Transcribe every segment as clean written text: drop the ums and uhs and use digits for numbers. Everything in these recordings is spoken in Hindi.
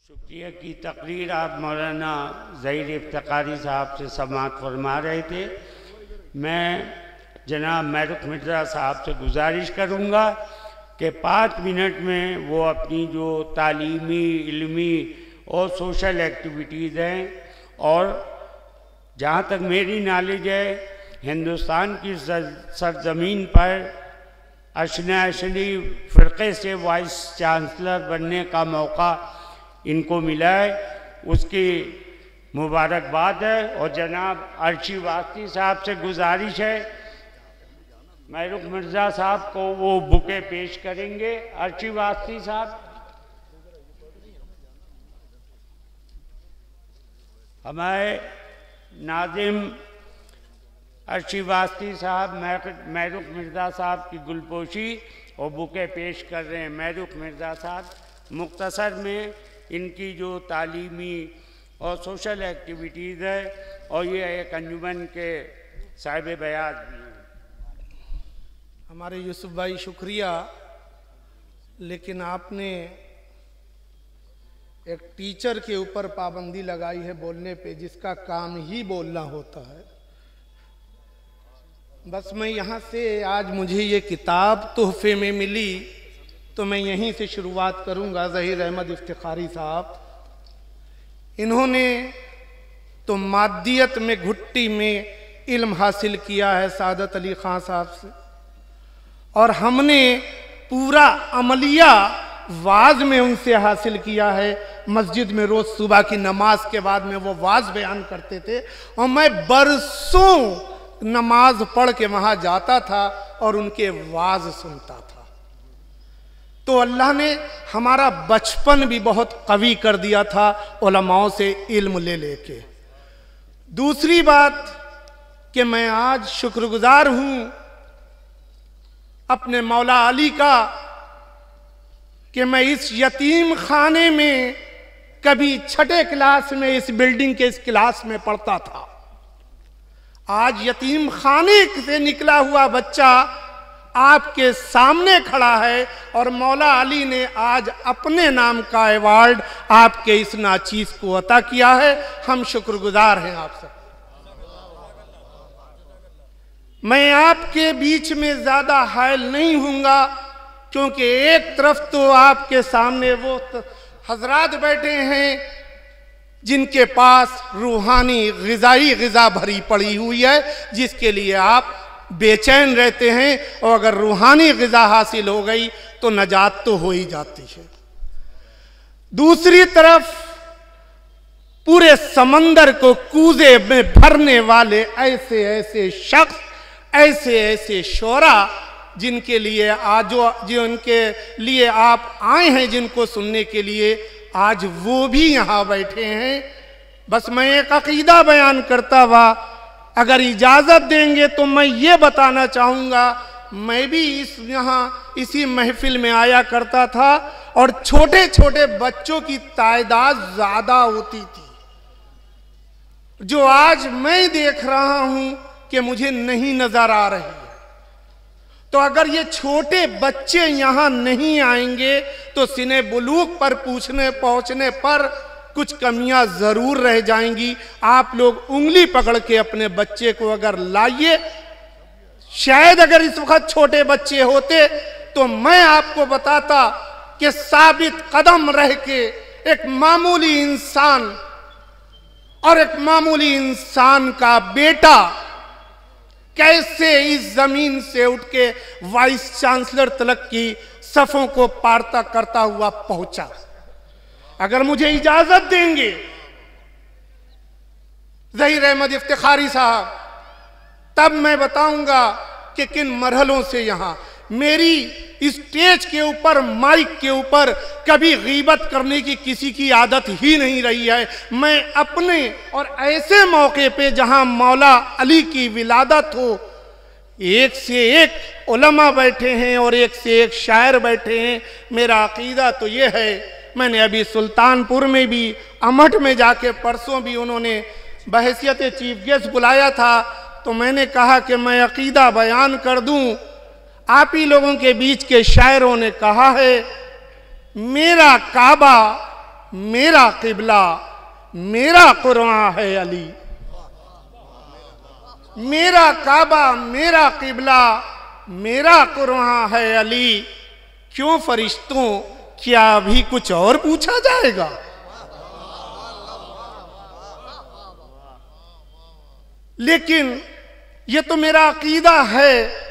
शुक्रिया की तकरीर आप मौलाना ज़हीर इफ्तिखारी साहब से समाअत फरमा रहे थे। मैं जनाब महरुख मिर्ज़ा साहब से गुजारिश करूँगा कि 5 मिनट में वो अपनी जो तालीमी, इल्मी और सोशल एक्टिविटीज़ हैं, और जहाँ तक मेरी नॉलेज है हिंदुस्तान की सरज़मीन पर अशना-अशनी फ़िरक़े से वाइस चांसलर बनने का मौका इनको मिला है, उसकी मुबारकबाद है। और जनाब अर्शी वास्ती साहब से गुजारिश है, महरुख मिर्ज़ा साहब को वो बुके पेश करेंगे। अर्शी वास्ती साहब, हमारे नाज़िम अर्शी वास्ती साहब महरुख मिर्ज़ा साहब की गुलपोशी और बुके पेश कर रहे हैं। महरुख मिर्ज़ा साहब मुख्तसर में इनकी जो तालीमी और सोशल एक्टिविटीज़ है, और ये एक अंजुमन के साहिब बयान भी हैं। हमारे यूसुफ भाई शुक्रिया, लेकिन आपने एक टीचर के ऊपर पाबंदी लगाई है बोलने पे, जिसका काम ही बोलना होता है। बस मैं यहाँ से, आज मुझे ये किताब तोहफे में मिली तो मैं यहीं से शुरुआत करूँगा। ज़हीर अहमद इफ्तिखारी साहब, इन्होंने तो मादियत में घुट्टी में इल्म हासिल किया है सादत अली ख़ान साहब से, और हमने पूरा अमलिया वाज में उनसे हासिल किया है। मस्जिद में रोज़ सुबह की नमाज के बाद में वो वाज बयान करते थे, और मैं बरसों नमाज पढ़ के वहाँ जाता था और उनके वाज सुनता था। तो अल्लाह ने हमारा बचपन भी बहुत कवी कर दिया था उलमाओं से इल्म ले लेके। दूसरी बात कि मैं आज शुक्रगुजार हूँ अपने मौला अली का कि मैं इस यतीम खाने में कभी 6ठे क्लास में इस बिल्डिंग के इस क्लास में पढ़ता था। आज यतीम खाने से निकला हुआ बच्चा आपके सामने खड़ा है, और मौला अली ने आज अपने नाम का अवार्ड आपके इस नाचीज को अता किया है। हम शुक्रगुजार हैं आप सब। मैं आपके बीच में ज्यादा हायल नहीं हूँगा, क्योंकि एक तरफ तो आपके सामने वो हजरात बैठे हैं जिनके पास रूहानी ग़िज़ाई ग़िज़ा भरी पड़ी हुई है, जिसके लिए आप बेचैन रहते हैं, और अगर रूहानी ग़िज़ा हासिल हो गई तो नजात तो हो ही जाती है। दूसरी तरफ पूरे समंदर को कूजे में भरने वाले ऐसे ऐसे शख्स, ऐसे ऐसे शोरा जिनके लिए आज जिनके लिए आप आए हैं, जिनको सुनने के लिए, आज वो भी यहाँ बैठे हैं। बस मैं एक अकीदा बयान करता हुआ, अगर इजाज़त देंगे तो मैं ये बताना चाहूँगा, मैं भी यहाँ इसी महफिल में आया करता था, और छोटे छोटे बच्चों की तादाद ज़्यादा होती थी, जो आज मैं देख रहा हूँ कि मुझे नहीं नज़र आ रही है। तो अगर ये छोटे बच्चे यहाँ नहीं आएंगे तो सिने बुलूग पर पहुँचने पर कुछ कमियां जरूर रह जाएंगी। आप लोग उंगली पकड़ के अपने बच्चे को अगर लाइए, शायद अगर इस वक्त छोटे बच्चे होते तो मैं आपको बताता कि साबित कदम रह के एक मामूली इंसान और एक मामूली इंसान का बेटा कैसे इस जमीन से उठ के वाइस चांसलर तलक की सफों को पारता करता हुआ पहुंचा। अगर मुझे इजाजत देंगे ज़हीर अहमद इफ्तिखारी साहब, तब मैं बताऊंगा कि किन मरहलों से यहाँ मेरी स्टेज के ऊपर, माइक के ऊपर कभी गीबत करने की किसी की आदत ही नहीं रही है। मैं अपने और ऐसे मौके पे जहाँ मौला अली की विलादत हो, एक से एक उलमा बैठे हैं और एक से एक शायर बैठे हैं। मेरा अकीदा तो ये है, मैंने अभी सुल्तानपुर में भी, अमठ में जाके परसों भी उन्होंने बहैसियत चीफ गेस्ट बुलाया था, तो मैंने कहा कि मैं अकीदा बयान कर दूं। आप ही लोगों के बीच के शायरों ने कहा है, मेरा काबा मेरा किबला, मेरा कुरान है अली। मेरा काबा, मेरा किबला, मेरा कुरान है अली। क्यों फरिश्तों, क्या अभी कुछ और पूछा जाएगा? लेकिन ये तो मेरा अकीदा है,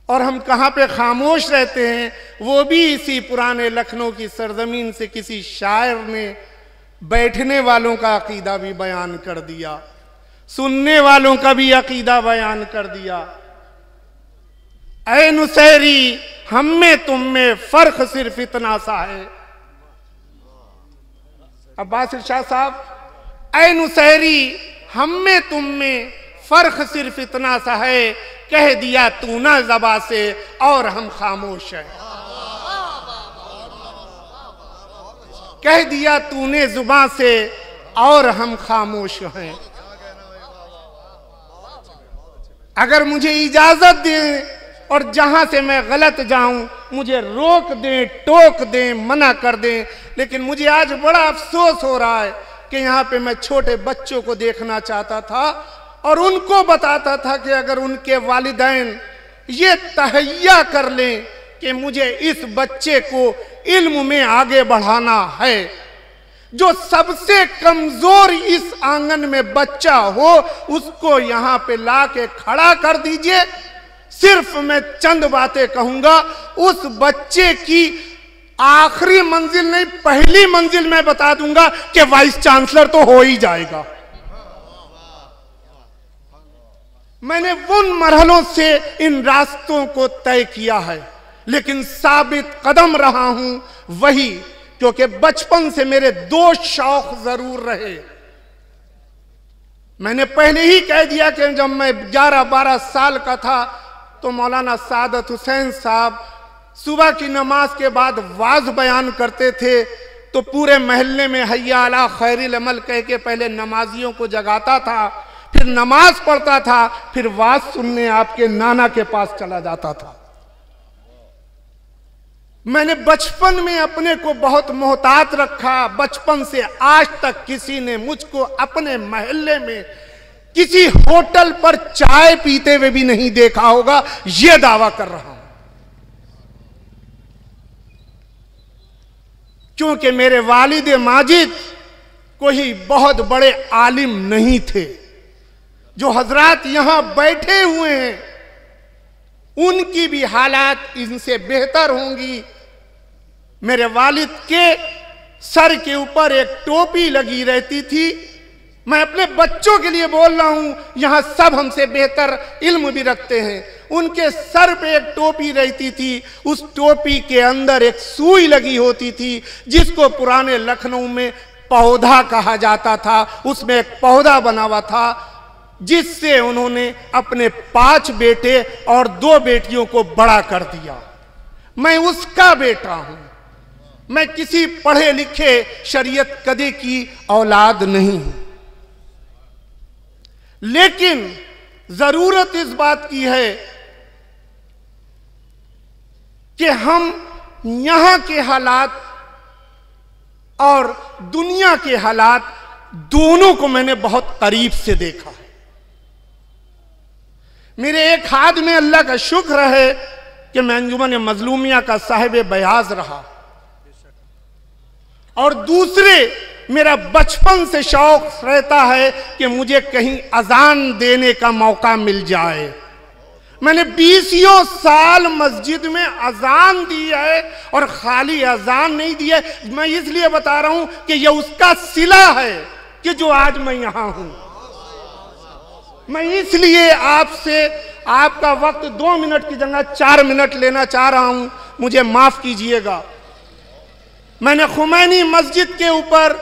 और हम कहाँ पे खामोश रहते हैं, वो भी इसी पुराने लखनऊ की सरजमीन से किसी शायर ने बैठने वालों का अकीदा भी बयान कर दिया, सुनने वालों का भी अकीदा बयान कर दिया। ऐ नुसैरी, हम में तुम में फर्क सिर्फ इतना सा है। अब्बास इरशाद साहब, ऐ नुसैरी, हम में तुम में फर्क सिर्फ इतना सा है, कह दिया तू ना ज़बां से और हम खामोश हैं। कह दिया तूने जुबां से और हम खामोश हैं। अगर मुझे इजाजत दें और जहां से मैं गलत जाऊं मुझे रोक दें, टोक दें, मना कर दें, लेकिन मुझे आज बड़ा अफसोस हो रहा है कि यहाँ पे मैं छोटे बच्चों को देखना चाहता था और उनको बताता था कि अगर उनके वालिदैन ये तहैया कर लें कि मुझे इस बच्चे को इल्म में आगे बढ़ाना है, जो सबसे कमजोर इस आंगन में बच्चा हो उसको यहाँ पे ला के खड़ा कर दीजिए। सिर्फ मैं चंद बातें कहूंगा, उस बच्चे की आखिरी मंजिल नहीं पहली मंजिल मैं बता दूंगा कि वाइस चांसलर तो हो ही जाएगा। मैंने उन मरहलों से इन रास्तों को तय किया है, लेकिन साबित कदम रहा हूं वही, क्योंकि बचपन से मेरे दो शौक जरूर रहे। मैंने पहले ही कह दिया कि जब मैं 11-12 साल का था तो मौलाना सादत हुसैन साहब सुबह की नमाज के बाद वाज बयान करते थे, तो पूरे महल्ले में हय्या अला खैरिल अमल कह के पहले नमाजियों को जगाता था, फिर नमाज पढ़ता था, फिर वाज सुनने आपके नाना के पास चला जाता था। मैंने बचपन में अपने को बहुत मोहतात रखा। बचपन से आज तक किसी ने मुझको अपने मोहल्ले में किसी होटल पर चाय पीते हुए भी नहीं देखा होगा, यह दावा कर रहा हूं। क्योंकि मेरे वालिद माजिद कोई बहुत बड़े आलिम नहीं थे। जो हजरात यहां बैठे हुए हैं उनकी भी हालात इनसे बेहतर होंगी। मेरे वालिद के सर के ऊपर एक टोपी लगी रहती थी। मैं अपने बच्चों के लिए बोल रहा हूं, यहां सब हमसे बेहतर इल्म भी रखते हैं। उनके सर पे एक टोपी रहती थी, उस टोपी के अंदर एक सुई लगी होती थी जिसको पुराने लखनऊ में पौधा कहा जाता था। उसमें एक पौधा बना हुआ था जिससे उन्होंने अपने 5 बेटे और 2 बेटियों को बड़ा कर दिया। मैं उसका बेटा हूं। मैं किसी पढ़े लिखे शरीयत कदे की औलाद नहीं हूं, लेकिन जरूरत इस बात की है कि हम यहां के हालात और दुनिया के हालात दोनों को मैंने बहुत करीब से देखा है। मेरे एक हाथ में अल्लाह का शुक्र है कि मैं अंजुमन मजलूमिया का साहिब बयाज रहा, और दूसरे मेरा बचपन से शौक रहता है कि मुझे कहीं अजान देने का मौका मिल जाए। मैंने 20 साल मस्जिद में अजान दी है, और खाली अजान नहीं दी है। मैं इसलिए बता रहा हूं कि यह उसका सिला है कि जो आज मैं यहां हूं। मैं इसलिए आपसे आपका वक्त 2 मिनट की जगह 4 मिनट लेना चाह रहा हूं, मुझे माफ कीजिएगा। मैंने खुमैनी मस्जिद के ऊपर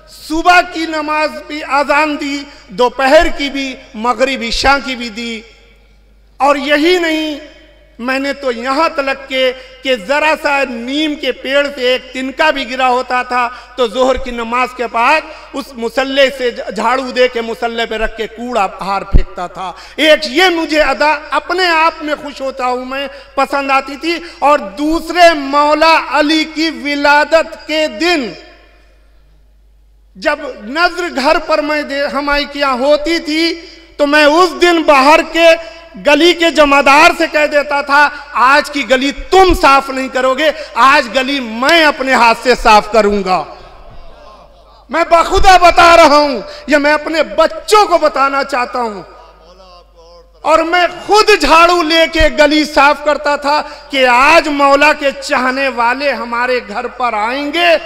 सुबह की नमाज भी अजान दी, दोपहर की भी, मगरिब इशा की भी दी। और यही नहीं, मैंने तो यहाँ तलक के कि ज़रा सा नीम के पेड़ से एक तिनका भी गिरा होता था तो जोहर की नमाज के बाद उस मुसल्ले से झाड़ू दे के मुसल्ले पे रख के कूड़ा बाहर फेंकता था। एक ये मुझे अदा अपने आप में खुश होता हूँ मैं, पसंद आती थी। और दूसरे मौला अली की विलादत के दिन जब नजर घर पर मैं हमारी क्या होती थी तो मैं उस दिन बाहर के गली के जमादार से कह देता था, आज की गली तुम साफ नहीं करोगे, आज गली मैं अपने हाथ से साफ करूंगा। मैं बखुदा बता रहा हूं, यह मैं अपने बच्चों को बताना चाहता हूं। और मैं खुद झाड़ू लेके गली साफ करता था कि आज मौला के चाहने वाले हमारे घर पर आएंगे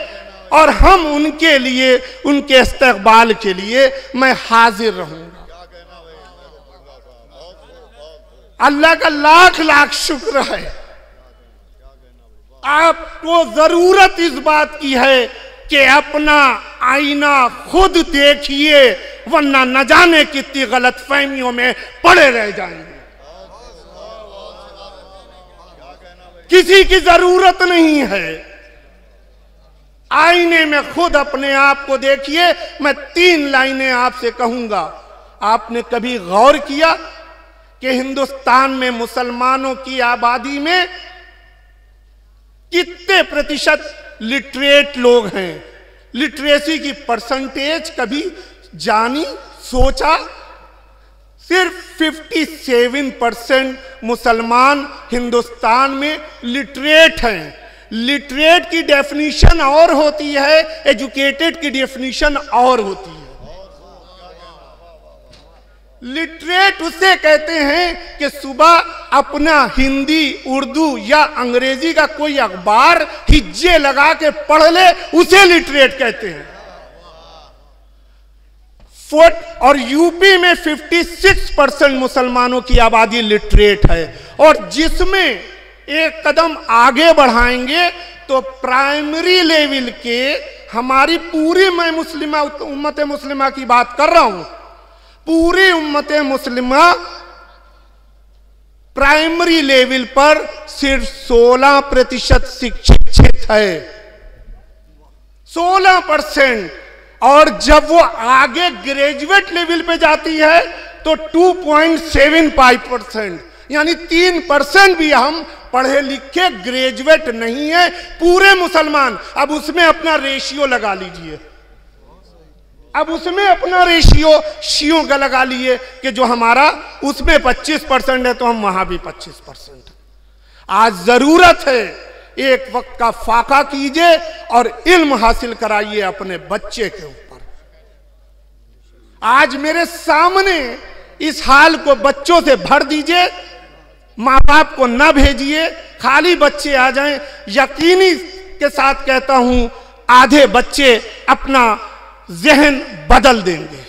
और हम उनके लिए, उनके इस्तकबाल के लिए मैं हाजिर रहूंगा। अल्लाह का लाख लाख शुक्र है। आपको जरूरत इस बात की है कि अपना आईना खुद देखिए, वरना न जाने कितनी गलत फहमियों में पड़े रह जाएंगे। किसी की जरूरत नहीं है। आईने में खुद अपने आप को देखिए। मैं 3 लाइनें आपसे कहूंगा। आपने कभी गौर किया कि हिंदुस्तान में मुसलमानों की आबादी में कितने प्रतिशत लिटरेट लोग हैं? लिटरेसी की परसेंटेज कभी जानी, सोचा? सिर्फ 57% मुसलमान हिंदुस्तान में लिटरेट हैं। लिटरेट की डेफिनेशन और होती है, एजुकेटेड की डेफिनेशन और होती है। लिटरेट उसे कहते हैं कि सुबह अपना हिंदी, उर्दू या अंग्रेजी का कोई अखबार हिज्जे लगा के पढ़ ले, उसे लिटरेट कहते हैं। और यूपी में 56% मुसलमानों की आबादी लिटरेट है। और जिसमें एक कदम आगे बढ़ाएंगे तो प्राइमरी लेवल के हमारी पूरी, मैं मुस्लिमा उम्मत मुस्लिमा की बात कर रहा हूं, पूरी उम्मत मुस्लिमा प्राइमरी लेवल पर सिर्फ 16% शिक्षित है। 16%। और जब वो आगे ग्रेजुएट लेवल पे जाती है तो 2.75%, यानी 3% भी हम पढ़े लिखे ग्रेजुएट नहीं है पूरे मुसलमान। अब उसमें अपना रेशियो लगा लीजिए, अब उसमें अपना रेशियो शियों का लगा लिए कि जो हमारा उसमें 25% है तो हम वहां भी 25%। आज जरूरत है एक वक्त का फाका कीजिए और इल्म हासिल कराइए अपने बच्चे के ऊपर। आज मेरे सामने इस हाल को बच्चों से भर दीजिए, माँ बाप को न भेजिए, खाली बच्चे आ जाएं। यकीनी के साथ कहता हूं आधे बच्चे अपना जहन बदल देंगे।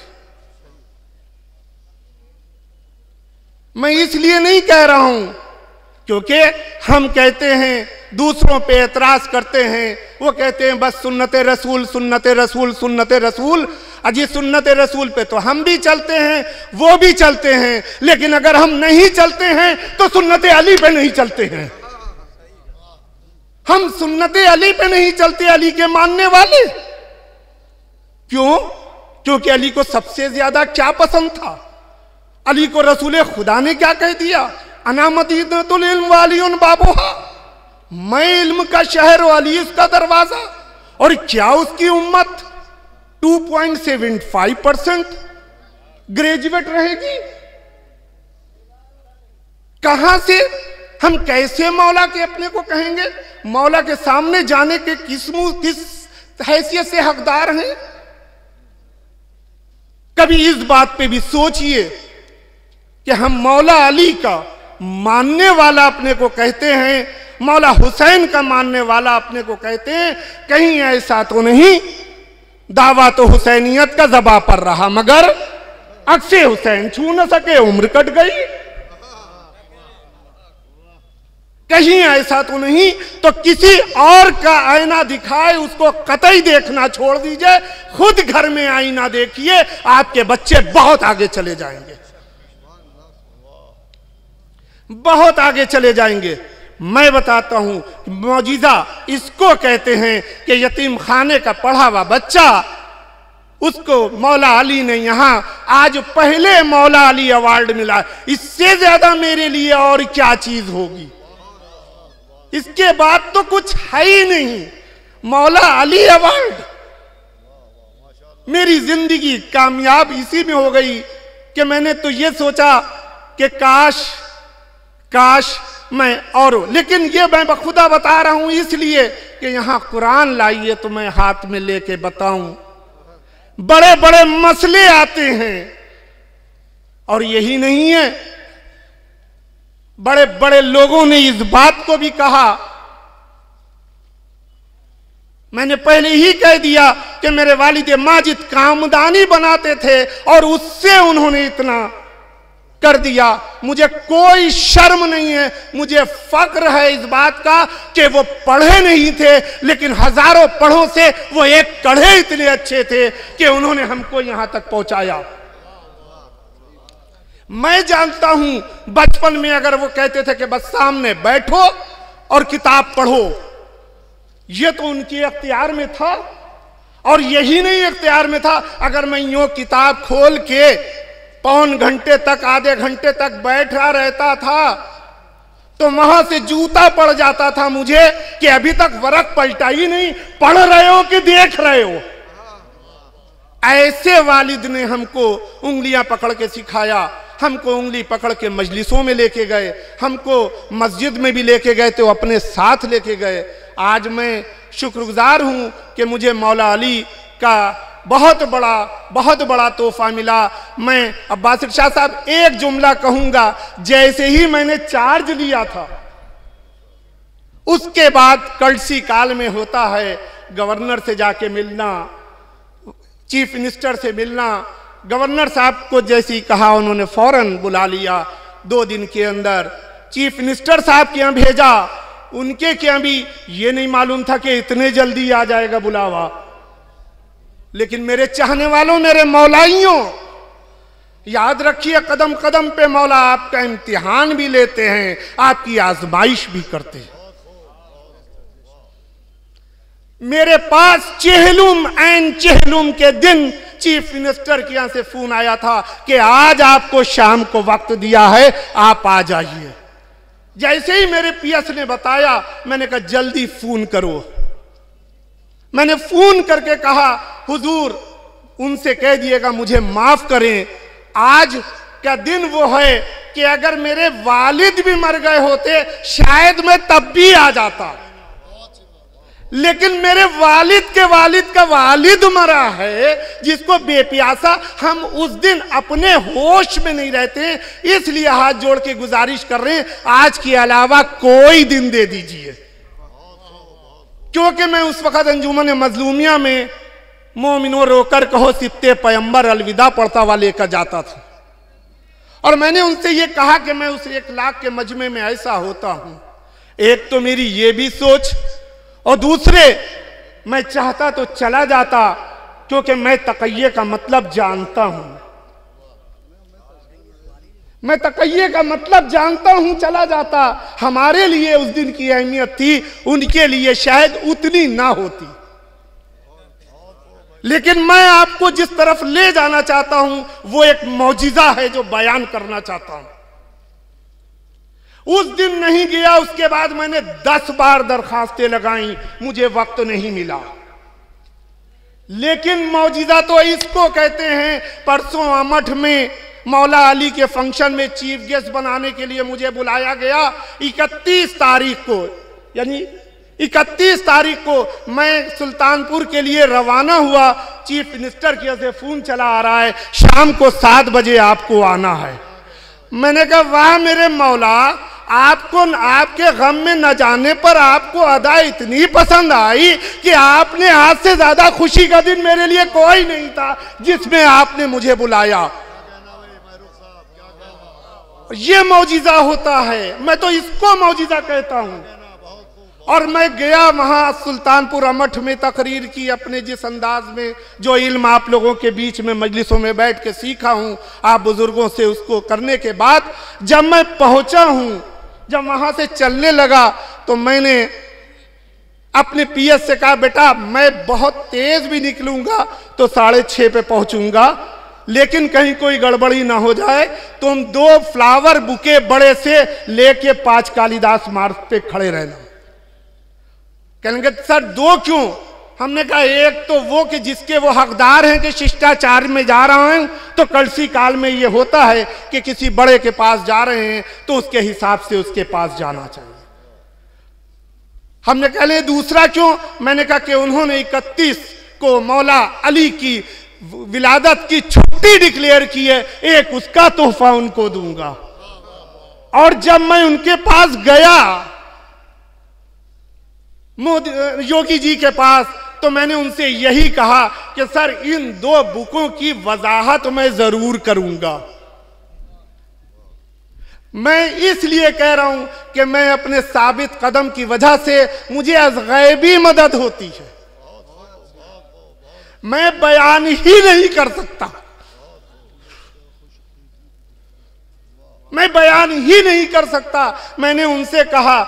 मैं इसलिए नहीं कह रहा हूं क्योंकि हम कहते हैं, दूसरों पे एतराज करते हैं, वो कहते हैं बस सुन्नते रसूल, सुन्नते रसूल, सुन्नते रसूल। अजी सुन्नते रसूल पे तो हम भी चलते हैं, वो भी चलते हैं, लेकिन अगर हम नहीं चलते हैं तो सुन्नते अली पे नहीं चलते हैं। हम सुन्नते अली पे नहीं चलते, अली के मानने वाले। क्यों? क्योंकि अली को सबसे ज्यादा क्या पसंद था? अली को रसूल खुदा ने क्या कह दिया? अना मदीनतुल इल्म वालियुन बाबुहा, मैं इल्म का शहर, अली उसका दरवाजा। और क्या उसकी उम्मत 2.75% ग्रेजुएट रहेगी? कहां से हम कैसे मौला के अपने को कहेंगे? मौला के सामने जाने के किस हैसियत से हकदार हैं? कभी इस बात पे भी सोचिए कि हम मौला अली का मानने वाला अपने को कहते हैं, मौला हुसैन का मानने वाला अपने को कहते हैं। कहीं ऐसा तो नहीं दावा तो हुसैनियत का ज़बां पर रहा मगर अक्से हुसैन छू न सके, उम्र कट गई। कहीं ऐसा तो नहीं तो किसी और का आईना दिखाए उसको कतई देखना छोड़ दीजिए, खुद घर में आईना देखिए, आपके बच्चे बहुत आगे चले जाएंगे। बहुत आगे चले जाएंगे। मैं बताता हूं, मौजिज़ा इसको कहते हैं कि यतीम खाने का पढ़ा हुआ बच्चा, उसको मौला अली ने यहां आज पहले मौला अली अवार्ड मिला। इससे ज्यादा मेरे लिए और क्या चीज होगी? इसके बाद तो कुछ है ही नहीं। मौला अली अवार्ड, मेरी जिंदगी कामयाब इसी में हो गई कि मैंने तो ये सोचा कि काश मैं और, लेकिन ये मैं बखुदा बता रहा हूं इसलिए कि यहां कुरान लाइए तो मैं हाथ में लेके बताऊं। बड़े बड़े मसले आते हैं और यही नहीं है, बड़े बड़े लोगों ने इस बात को भी कहा। मैंने पहले ही कह दिया कि मेरे वालिद माजिद कामदानी बनाते थे और उससे उन्होंने इतना कर दिया। मुझे कोई शर्म नहीं है, मुझे फक्र है इस बात का कि वो पढ़े नहीं थे, लेकिन हजारों पढ़ों से वो एक कढ़े इतने अच्छे थे कि उन्होंने हमको यहां तक पहुंचाया। मैं जानता हूं बचपन में अगर वो कहते थे कि बस सामने बैठो और किताब पढ़ो, ये तो उनके इख्तियार में था। और यही नहीं इख्तियार में था, अगर मैं यूं किताब खोल के पौन घंटे तक, आधे घंटे तक बैठा रहता था तो वहां से जूता पड़ जाता था मुझे कि अभी तक वरक पलटा ही नहीं, पढ़ रहे हो कि देख रहे हो। ऐसे वालिद ने हमको उंगलियां पकड़ के सिखाया, हमको उंगली पकड़ के मजलिसों में लेके गए, हमको मस्जिद में भी लेके गए तो अपने साथ लेके गए। आज मैं शुक्रगुजार हूं कि मुझे मौला अली का बहुत बड़ा तोहफा मिला। मैं अब्बास शाह साहब एक जुमला कहूंगा, जैसे ही मैंने चार्ज लिया था उसके बाद कड़सी काल में होता है गवर्नर से जाके मिलना, चीफ मिनिस्टर से मिलना। गवर्नर साहब को जैसे ही कहा उन्होंने फौरन बुला लिया, 2 दिन के अंदर चीफ मिनिस्टर साहब के यहाँ भेजा। उनके क्या भी ये नहीं मालूम था कि इतने जल्दी आ जाएगा बुलावा। लेकिन मेरे चाहने वालों, मेरे मौलाइयों, याद रखिए कदम कदम पे मौला आपका इम्तिहान भी लेते हैं, आपकी आजमाइश भी करते हैं। मेरे पास चेहलुम के दिन चीफ मिनिस्टर के यहां से फोन आया था कि आज आपको शाम को वक्त दिया है, आप आ जाइए। जैसे ही मेरे पीएस ने बताया, मैंने कहा जल्दी फोन करो। मैंने फोन करके कहा हुजूर उनसे कह दिएगा मुझे माफ करें, आज का दिन वो है कि अगर मेरे वालिद भी मर गए होते शायद मैं तब भी आ जाता, लेकिन मेरे वालिद के वालिद का वालिद मरा है जिसको बेप्यासा हम उस दिन अपने होश में नहीं रहते, इसलिए हाथ जोड़ के गुजारिश कर रहे हैं आज के अलावा कोई दिन दे दीजिए। क्योंकि मैं उस वक्त अंजुमन मजलूमिया में मोमिनो रोकर कहो सिप्ते पैगंबर अलविदा पढ़ता हुआ लेकर जाता था, और मैंने उनसे ये कहा कि मैं उस 1 लाख के मजमे में ऐसा होता हूं। एक तो मेरी ये भी सोच, और दूसरे मैं चाहता तो चला जाता क्योंकि मैं तकय्ये का मतलब जानता हूं, मैं तकय्ये का मतलब जानता हूं, चला जाता। हमारे लिए उस दिन की अहमियत थी, उनके लिए शायद उतनी ना होती। लेकिन मैं आपको जिस तरफ ले जाना चाहता हूं वो एक मौजिज़ा है जो बयान करना चाहता हूं। उस दिन नहीं गया, उसके बाद मैंने 10 बार दरखास्तें लगाई, मुझे वक्त नहीं मिला। लेकिन मौजिज़ा तो इसको कहते हैं। परसों अमठ में मौला अली के फंक्शन में चीफ गेस्ट बनाने के लिए मुझे बुलाया गया। 31 तारीख को, यानी 31 तारीख को मैं सुल्तानपुर के लिए रवाना हुआ। चीफ मिनिस्टर की से फोन चला आ रहा है, शाम को 7 बजे आपको आना है। मैंने कहा वाह मेरे मौला, आपको आपके गम में न जाने पर आपको अदा इतनी पसंद आई कि आपने आज से ज्यादा खुशी का दिन मेरे लिए कोई नहीं था जिसमें आपने मुझे बुलाया। ये मौजिज़ा होता है, मैं तो इसको मौजिज़ा कहता हूं। और मैं गया वहां सुल्तानपुर अमठ में तकरीर की अपने जिस अंदाज में जो इल्म आप लोगों के बीच में मजलिसों में बैठ के सीखा हूं आप बुजुर्गों से, उसको करने के बाद जब मैं पहुंचा हूं, जब वहां से चलने लगा तो मैंने अपने पीएस से कहा बेटा मैं बहुत तेज भी निकलूंगा तो 6:30 पे पहुंचूंगा, लेकिन कहीं कोई गड़बड़ी ना हो जाए, तुम 2 फ्लावर बुके बड़े से लेके 5 कालिदास मार्ग पे खड़े रहना। कहेंगे सर 2 क्यों? हमने कहा एक तो वो कि जिसके वो हकदार हैं कि शिष्टाचार में जा रहा हूं, तो कलसी काल में ये होता है कि किसी बड़े के पास जा रहे हैं तो उसके हिसाब से उसके पास जाना चाहिए। हमने कहा ले दूसरा क्यों? मैंने कहा कि उन्होंने 31 को मौला अली की विलादत की छुट्टी डिक्लेयर की है, एक उसका तोहफा उनको दूंगा। और जब मैं उनके पास गया योगी जी के पास, तो मैंने उनसे यही कहा कि सर इन 2 बुकों की वजाहत मैं जरूर करूंगा। मैं इसलिए कह रहा हूं कि मैं अपने साबित कदम की वजह से मुझे अज़गैबी मदद होती है, मैं बयान ही नहीं कर सकता, मैं बयान ही नहीं कर सकता। मैंने उनसे कहा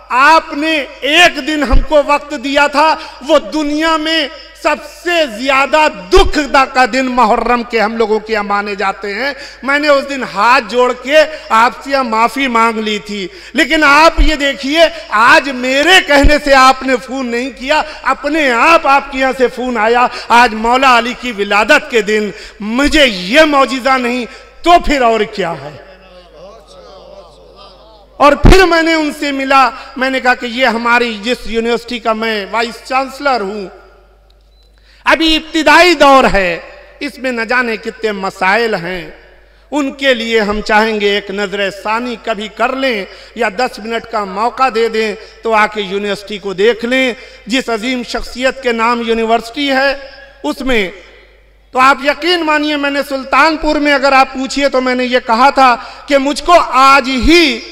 आपने एक दिन हमको वक्त दिया था, वो दुनिया में सबसे ज्यादा दुख का दिन मुहर्रम के हम लोगों के यहाँ माने जाते हैं। मैंने उस दिन हाथ जोड़ के आपसे माफी मांग ली थी, लेकिन आप ये देखिए आज मेरे कहने से आपने फोन नहीं किया, अपने आप आपके यहाँ से फोन आया। आज मौला अली की विलादत के दिन मुझे ये मौजिज़ा नहीं तो फिर और क्या है। और फिर मैंने उनसे मिला, मैंने कहा कि ये हमारी जिस यूनिवर्सिटी का मैं वाइस चांसलर हूं, अभी इब्तिदाई दौर है, इसमें न जाने कितने मसाइल हैं, उनके लिए हम चाहेंगे एक नजर सानी कभी कर लें या 10 मिनट का मौका दे दें तो आके यूनिवर्सिटी को देख लें। जिस अजीम शख्सियत के नाम यूनिवर्सिटी है उसमें तो आप यकीन मानिए, मैंने सुल्तानपुर में अगर आप पूछिए तो मैंने ये कहा था कि मुझको आज ही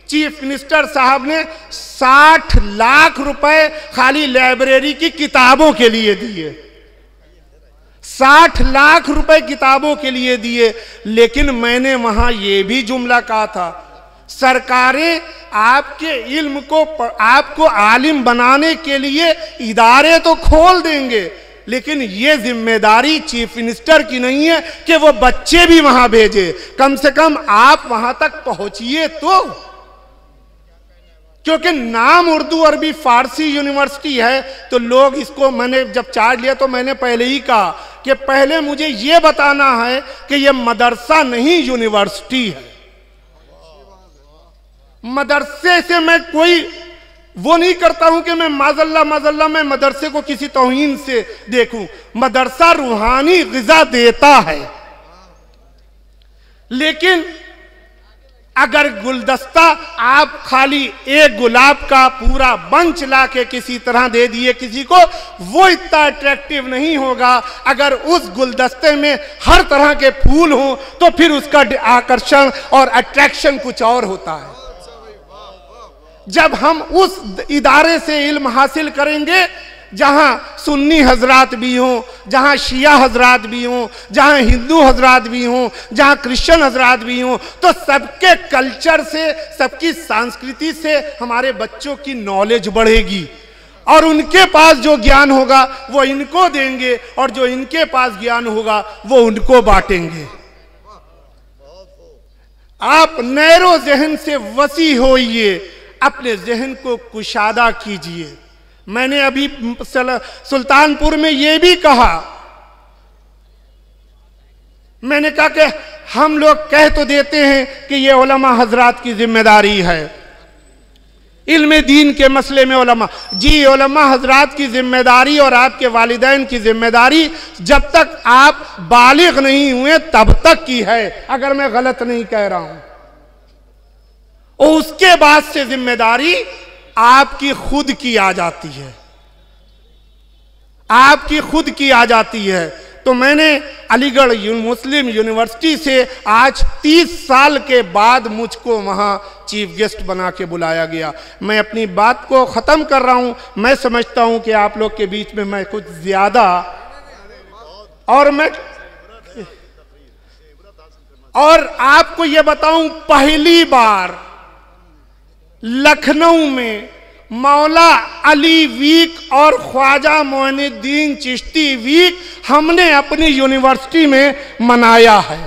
चीफ मिनिस्टर साहब ने 60 लाख रुपए खाली लाइब्रेरी की किताबों के लिए दिए, 60 लाख रुपए किताबों के लिए दिए। लेकिन मैंने वहां ये भी जुमला कहा था, सरकारें आपके इल्म को आपको आलिम बनाने के लिए इदारे तो खोल देंगे, लेकिन ये जिम्मेदारी चीफ मिनिस्टर की नहीं है कि वो बच्चे भी वहां भेजे। कम से कम आप वहां तक पहुंचिए तो, क्योंकि नाम उर्दू अरबी फारसी यूनिवर्सिटी है तो लोग इसको, मैंने जब चार्ज लिया तो मैंने पहले ही कहा कि पहले मुझे ये बताना है कि ये मदरसा नहीं यूनिवर्सिटी है। मदरसे से मैं कोई वो नहीं करता हूं कि मैं माजल्ला मैं मदरसे को किसी तौहीन से देखूं। मदरसा रूहानी ग़िज़ा देता है, लेकिन अगर गुलदस्ता आप खाली एक गुलाब का पूरा बंच लाके किसी तरह दे दिए किसी को, वो इतना अट्रैक्टिव नहीं होगा। अगर उस गुलदस्ते में हर तरह के फूल हों तो फिर उसका आकर्षण और अट्रैक्शन कुछ और होता है। जब हम उस इदारे से इल्म हासिल करेंगे जहां सुन्नी हजरात भी हों, जहां शिया हजरात भी हों, जहां हिंदू हजरात भी हों, जहां क्रिश्चियन हजरात भी हों, तो सबके कल्चर से, सबकी संस्कृति से हमारे बच्चों की नॉलेज बढ़ेगी और उनके पास जो ज्ञान होगा वो इनको देंगे और जो इनके पास ज्ञान होगा वो उनको बांटेंगे। आप नैरो जहन से वसी होइए, अपने जहन को कुशादा कीजिए। मैंने अभी सुल्तानपुर में ये भी कहा, मैंने कहा कि हम लोग कह तो देते हैं कि ये उलमा हजरात की जिम्मेदारी है इल्म दीन के मसले में। उलमा जी, उलमा हजरात की जिम्मेदारी और आपके वालिदैन की जिम्मेदारी जब तक आप बालिग नहीं हुए तब तक की है, अगर मैं गलत नहीं कह रहा हूं। और उसके बाद से जिम्मेदारी आपकी खुद की आ जाती है, आपकी खुद की आ जाती है। तो मैंने अलीगढ़ मुस्लिम यूनिवर्सिटी से आज 30 साल के बाद मुझको वहाँ चीफ गेस्ट बना के बुलाया गया। मैं अपनी बात को ख़त्म कर रहा हूँ। मैं समझता हूँ कि आप लोग के बीच में मैं कुछ ज़्यादा और आपको ये बताऊं, पहली बार लखनऊ में मौला अली वीक और ख्वाजा मोइनुद्दीन चिश्ती वीक हमने अपनी यूनिवर्सिटी में मनाया है।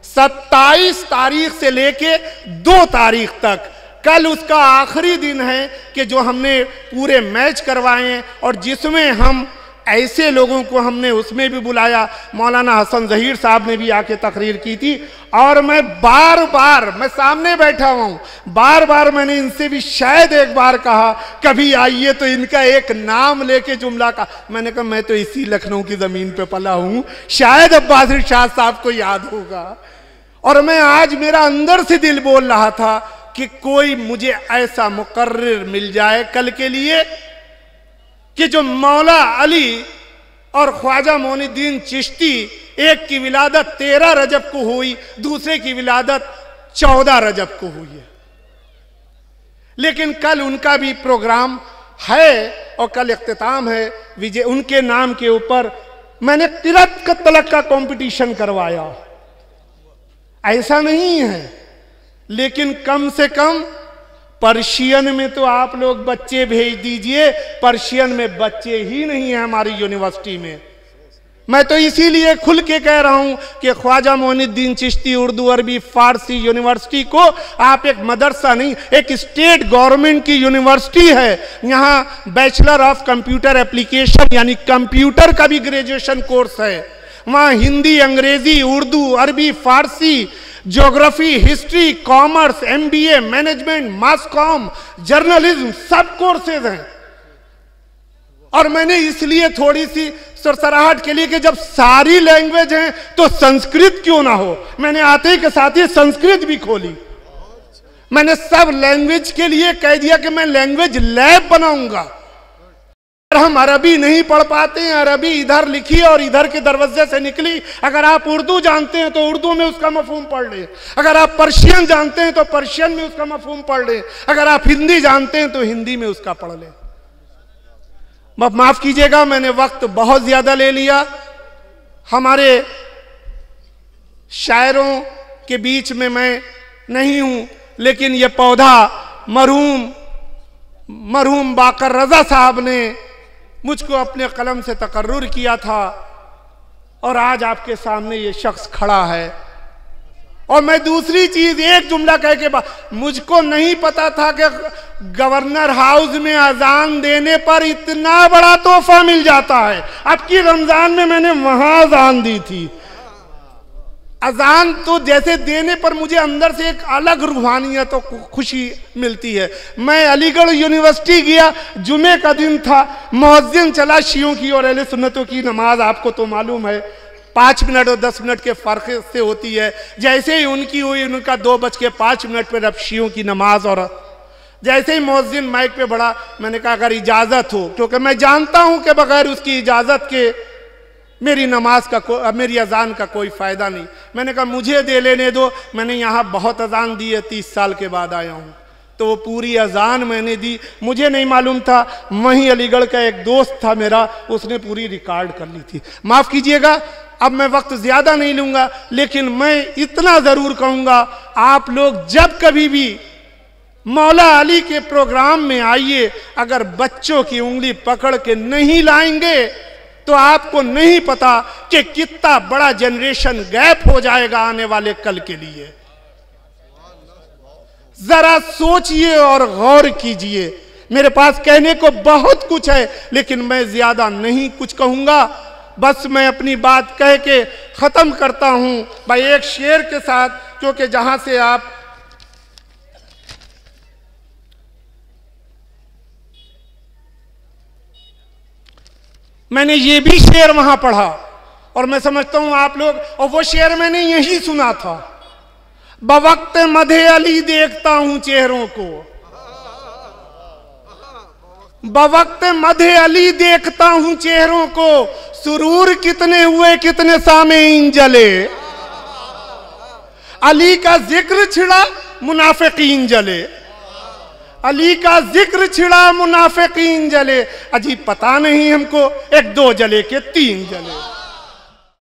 27 तारीख से लेके 2 तारीख तक, कल उसका आखिरी दिन है कि जो हमने पूरे मैच करवाए हैं और जिसमें हम ऐसे लोगों को हमने उसमें भी बुलाया। मौलाना हसन ज़हीर साहब ने भी आके तकरीर की थी और मैं मैं सामने बैठा हुआ हूँ, बार बार मैंने इनसे भी शायद एक बार कहा कभी आइए तो इनका एक नाम लेके जुमला का। मैंने कहा मैं तो इसी लखनऊ की ज़मीन पे पला हूँ, शायद अब्बास इरशाद साहब को याद होगा। और मैं आज मेरा अंदर से दिल बोल रहा था कि कोई मुझे ऐसा मुकर्रिर मिल जाए कल के लिए कि जो मौला अली और ख्वाजा मोइनुद्दीन चिश्ती, एक की विलादत 13 रजब को हुई, दूसरे की विलादत 14 रजब को हुई है, लेकिन कल उनका भी प्रोग्राम है और कल इख्तिताम है। विजय उनके नाम के ऊपर मैंने तिलक तलक का कंपटीशन करवाया, ऐसा नहीं है, लेकिन कम से कम पर्शियन में तो आप लोग बच्चे भेज दीजिए। पर्शियन में बच्चे ही नहीं है हमारी यूनिवर्सिटी में। मैं तो इसीलिए खुल के कह रहा हूं कि ख्वाजा मोइनुद्दीन चिश्ती उर्दू अरबी फारसी यूनिवर्सिटी को आप एक मदरसा नहीं, एक स्टेट गवर्नमेंट की यूनिवर्सिटी है। यहाँ बैचलर ऑफ कंप्यूटर एप्लीकेशन यानी कंप्यूटर का भी ग्रेजुएशन कोर्स है। वहाँ Hindi, Angrezi, Urdu, Arabi, Farsi, geography, history, commerce, MBA, management, mass com, journalism, सब कोर्सेज हैं। और मैंने इसलिए थोड़ी सी सरसराहट के लिए कि जब सारी लैंग्वेज हैं तो संस्कृत क्यों ना हो, मैंने आते ही के साथ ही संस्कृत भी खोली। मैंने सब लैंग्वेज के लिए कह दिया कि मैं लैंग्वेज लैब बनाऊंगा। हम अरबी नहीं पढ़ पाते हैं, अरबी इधर लिखी और इधर के दरवाजे से निकली। अगर आप उर्दू जानते हैं तो उर्दू में उसका मफहूम पढ़ लें, अगर आप पर्शियन जानते हैं तो पर्शियन में उसका मफहूम पढ़ लें, अगर आप हिंदी जानते हैं तो हिंदी में उसका पढ़ लें। माफ कीजिएगा मैंने वक्त बहुत ज्यादा ले लिया। हमारे शायरों के बीच में मैं नहीं हूं, लेकिन यह पौधा मरहूम बाकर रजा साहब ने मुझको अपने कलम से तकर्रुर किया था और आज आपके सामने ये शख्स खड़ा है। और मैं दूसरी चीज एक जुमला कह के मुझको नहीं पता था कि गवर्नर हाउस में अजान देने पर इतना बड़ा तोहफा मिल जाता है। अब की रमजान में मैंने वहां अजान दी थी। अजान तो जैसे देने पर मुझे अंदर से एक अलग रूहानियत और खुशी मिलती है। मैं अलीगढ़ यूनिवर्सिटी गया, जुमे का दिन था, मुअज्जिन चला शियों की और अहले सुन्नतों की नमाज आपको तो मालूम है 5 मिनट और 10 मिनट के फ़र्क से होती है। जैसे ही उनकी हुई, उनका 2:05 पर अब शियों की नमाज, और जैसे ही मुअज्जिन माइक पे बढ़ा मैंने कहा अगर इजाज़त हो, क्योंकि मैं जानता हूं कि बगैर उसकी इजाज़त के मेरी नमाज का मेरी अजान का कोई फ़ायदा नहीं। मैंने कहा मुझे दे लेने दो, मैंने यहाँ बहुत अजान दी है, 30 साल के बाद आया हूँ। तो वो पूरी अजान मैंने दी, मुझे नहीं मालूम था, वहीं अलीगढ़ का एक दोस्त था मेरा, उसने पूरी रिकॉर्ड कर ली थी। माफ़ कीजिएगा अब मैं वक्त ज़्यादा नहीं लूँगा, लेकिन मैं इतना ज़रूर कहूँगा आप लोग जब कभी भी मौला अली के प्रोग्राम में आइए, अगर बच्चों की उंगली पकड़ के नहीं लाएंगे तो आपको नहीं पता कि कितना बड़ा जनरेशन गैप हो जाएगा आने वाले कल के लिए। जरा सोचिए और गौर कीजिए। मेरे पास कहने को बहुत कुछ है, लेकिन मैं ज्यादा नहीं कुछ कहूंगा। बस मैं अपनी बात कह के खत्म करता हूं भाई एक शेर के साथ, क्योंकि जहां से आप मैंने ये भी शेर वहां पढ़ा और मैं समझता हूं आप लोग, और वो शेर मैंने यही सुना था, बवक्त मधे अली देखता हूं चेहरों को, बवक्त मधे अली देखता हूं चेहरों को, सुरूर कितने हुए, कितने सामेईन जले। अली का जिक्र छिड़ा, मुनाफिकीन जले। अली का जिक्र छिड़ा, मुनाफिकीन जले। अजी पता नहीं हमको, एक दो जले के तीन जले।